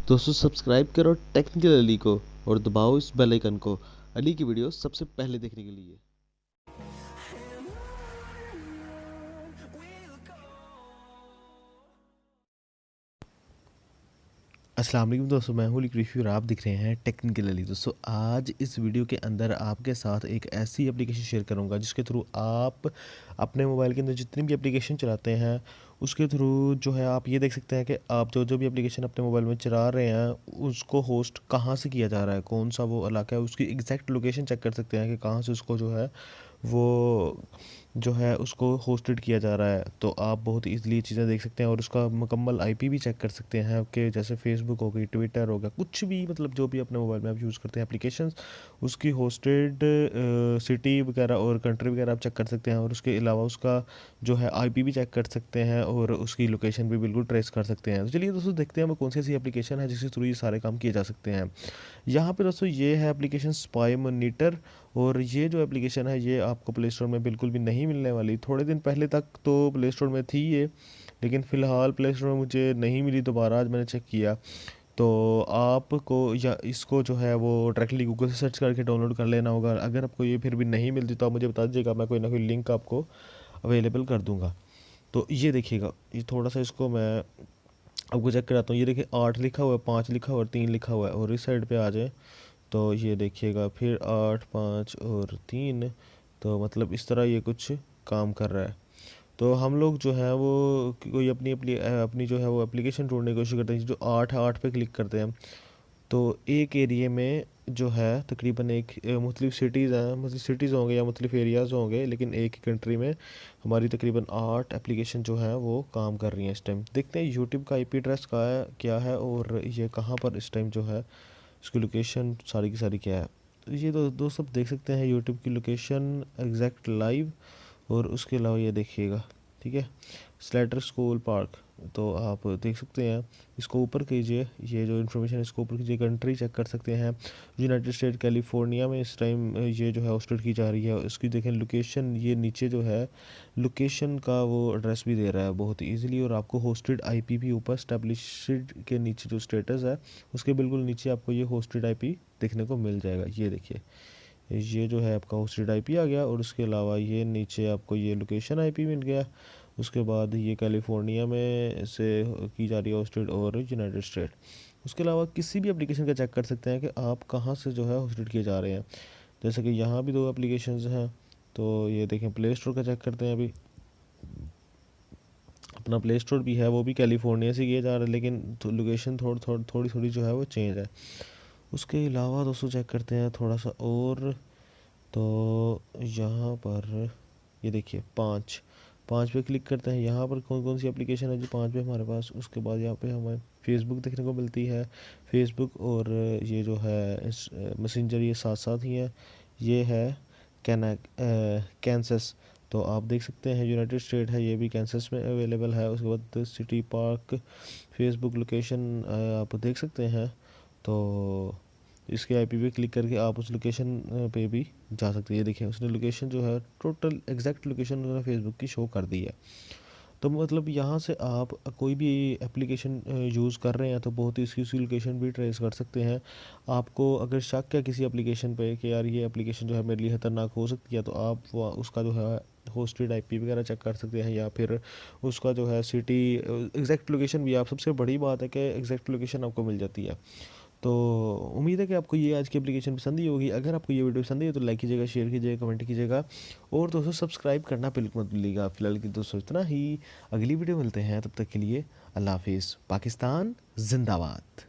दोस्तों सब्सक्राइब करो टेक्निकल अली को और दबाओ इस बेल आइकन को अली की वीडियो सबसे पहले देखने के लिए। अस्सलाम वालेकुम दोस्तों, मैं हूं कृषि और आप दिख रहे हैं टेक्निकल अली। दोस्तों आज इस वीडियो के अंदर आपके साथ एक ऐसी एप्लीकेशन शेयर करूंगा जिसके थ्रू आप अपने मोबाइल के अंदर जितनी भी एप्लीकेशन चलाते हैं उसके थ्रू जो है आप ये देख सकते हैं कि आप जो जो भी एप्लीकेशन अपने मोबाइल में चला रहे हैं उसको होस्ट कहाँ से किया जा रहा है, कौन सा वो इलाका है, उसकी एग्जैक्ट लोकेशन चेक कर सकते हैं कि कहाँ से उसको जो है वो जो है उसको होस्टेड किया जा रहा है। तो आप बहुत ईज़िली चीज़ें देख सकते हैं और उसका मुकम्मल आईपी भी चेक कर सकते हैं कि जैसे फेसबुक हो गई, ट्विटर हो गया, कुछ भी मतलब जो भी अपने मोबाइल में आप यूज़ करते हैं एप्लीकेशंस, उसकी होस्टेड सिटी वगैरह और कंट्री वगैरह आप चेक कर सकते हैं और उसके अलावा उसका जो है आईपी भी चेक कर सकते हैं और उसकी लोकेशन भी बिल्कुल ट्रेस कर सकते हैं। तो चलिए दोस्तों देखते हैं वो कौन सी ऐसी एप्लीकेशन है जिसके थ्रू ये सारे काम किए जा सकते हैं। यहाँ पे दोस्तों ये है एप्लीकेशन स्पाई मॉनिटर और ये जो एप्लीकेशन है ये आपको प्ले स्टोर में बिल्कुल भी नहीं मिलने वाली। थोड़े दिन पहले तक तो प्ले स्टोर में थी ये, लेकिन फ़िलहाल प्ले स्टोर में मुझे नहीं मिली। दोबारा आज मैंने चेक किया तो आपको या इसको जो है वो डायरेक्टली गूगल से सर्च करके डाउनलोड कर लेना होगा। अगर आपको ये फिर भी नहीं मिलती तो आप मुझे बता दीजिएगा, मैं कोई ना कोई लिंक आपको अवेलेबल कर दूँगा। तो ये देखिएगा, ये थोड़ा सा इसको मैं आपको चेक कराता हूँ। ये देखिए 8 लिखा हुआ है, 5 लिखा हुआ है और 3 लिखा हुआ है और इस साइड पे आ जाए तो ये देखिएगा फिर 8, 5 और 3। तो मतलब इस तरह ये कुछ काम कर रहा है। तो हम लोग जो है वो कोई अपनी अपनी अपनी जो है वो एप्लीकेशन ढूंढने की कोशिश करते हैं। जो 8 पे क्लिक करते हैं तो एक एरिए में जो है तकरीबन एक मुख्तलिफ सिटीज़ हैं, मुख्तलिफ सिटीज़ होंगे या मुख्तलिफ एरियाज़ होंगे, लेकिन एक ही कंट्री में हमारी तकरीबन 8 एप्लीकेशन जो है वो काम कर रही हैं इस टाइम। देखते हैं यूट्यूब का आईपी एड्रेस का है क्या है और ये कहाँ पर इस टाइम जो है इसकी लोकेशन सारी की सारी क्या है। तो ये दोस्त आप देख सकते हैं यूट्यूब की लोकेशन एग्जैक्ट लाइव। और उसके अलावा ये देखिएगा, ठीक है, स्लेटर स्कूल पार्क। तो आप देख सकते हैं, इसको ऊपर कीजिए, ये जो इन्फॉर्मेशन है इसको ऊपर कीजिए, कंट्री चेक कर सकते हैं। यूनाइटेड स्टेट कैलिफोर्निया में इस टाइम ये जो है होस्टेड की जा रही है। इसकी देखें लोकेशन, ये नीचे जो है लोकेशन का वो एड्रेस भी दे रहा है बहुत ईजीली और आपको होस्टेड आईपी भी ऊपर स्टैब्लिश्ड के नीचे जो स्टेटस है उसके बिल्कुल नीचे आपको ये होस्टेड आईपी देखने को मिल जाएगा। ये देखिए, ये जो है आपका होस्टेड आईपी आ गया और उसके अलावा ये नीचे आपको ये लोकेशन आईपी मिल गया। उसके बाद ये कैलिफोर्निया में से की जा रही है होस्टेड और यूनाइटेड स्टेट। उसके अलावा किसी भी एप्लीकेशन का चेक कर सकते हैं कि आप कहाँ से जो है होस्टेड किए जा रहे हैं। जैसे कि यहाँ भी 2 एप्लीकेशंस हैं। तो ये देखें, प्ले स्टोर का चेक करते हैं। अभी अपना प्ले स्टोर भी है, वो भी कैलिफोर्निया से किया जा रहा है, लेकिन लोकेशन थोड़ी थोड़ी जो है वो चेंज है। उसके अलावा दोस्तों चेक करते हैं थोड़ा सा और। तो यहाँ पर ये देखिए 5 पे क्लिक करते हैं। यहाँ पर कौन कौन सी एप्लीकेशन है जो 5 पे हमारे पास। उसके बाद यहाँ पे हमें फेसबुक देखने को मिलती है, फेसबुक और ये जो है मैसेंजर, ये साथ साथ ही है। ये है कैंसस। तो आप देख सकते हैं यूनाइटेड स्टेट है, ये भी कैंसस में अवेलेबल है। उसके बाद सिटी पार्क फेसबुक लोकेशन आप देख सकते हैं। तो इसके आईपी पे क्लिक करके आप उस लोकेशन पे भी जा सकते हैं। ये देखिए, उसने लोकेशन जो है टोटल एग्जैक्ट लोकेशन उन्होंने फेसबुक की शो कर दी है। तो मतलब यहाँ से आप कोई भी एप्लीकेशन यूज़ कर रहे हैं तो बहुत ही इसकी लोकेशन भी ट्रेस कर सकते हैं। आपको अगर शक है किसी एप्लीकेशन पे कि यार ये एप्लीकेशन जो है मेरे लिए ख़तरनाक हो सकती है, तो आप वो उसका जो है होस्टेड आईपी वगैरह चेक कर सकते हैं या फिर उसका जो है सिटी एग्जैक्ट लोकेशन भी। आप सबसे बड़ी बात है कि एग्जैक्ट लोकेशन आपको मिल जाती है। तो उम्मीद है कि आपको ये आज की एप्लीकेशन पसंद ही होगी। अगर आपको ये वीडियो पसंद है तो लाइक कीजिएगा, शेयर कीजिएगा, कमेंट कीजिएगा और दोस्तों सब्सक्राइब करना बिल्कुल मत भूलिएगा। फिलहाल की दोस्तों इतना ही, अगली वीडियो मिलते हैं, तब तक के लिए अल्लाह हाफिज़। पाकिस्तान जिंदाबाद।